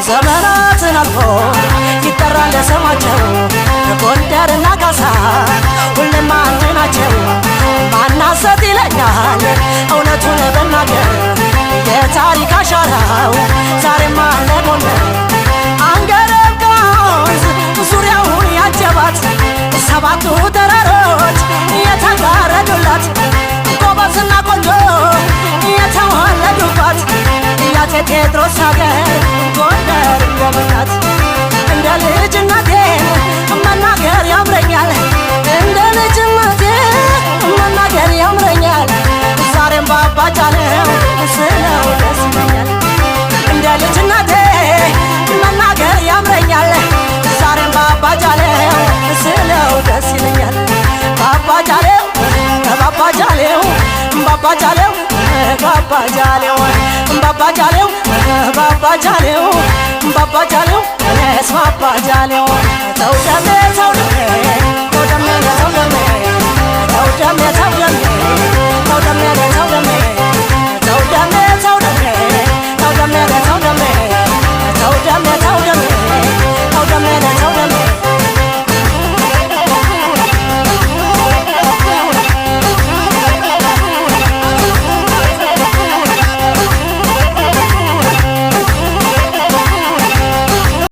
ዘመናትን አልፎ ይጠራል ለስማቸው ጎንደርና ካሳ ሁሌም አንድ ናቸው ማናሰት ይለኛል እውነቱን በናገር የታሪክ አሻራው ዛሬም አለ ጎንደር አንገረብ ከወንዝ ዙሪያውን ያጀባት ሰባቱ ተራሮች የተጋረዱላት ጎበዝና ቆንጆ የተዋለዱባት ያቴ ቴዎድሮስ ሀገር ጎንደር እንደምናት እንደ ልጅነቴ መናገር ያምረኛል እንደ ልጅነቴ መናገር ያምረኛል ዛሬም ባባጃለው ስለው ደስ ይለኛል እንደ ልጅነቴ መናገር ያምረኛል ዛሬም ባባጃለው ስለው ደስ ይለኛል ባባጃለው ባባጃለው ባባጃለው ባባጃለው ባባጃለው ባባጃለው ባባጃለው ባባጃለው ተውደም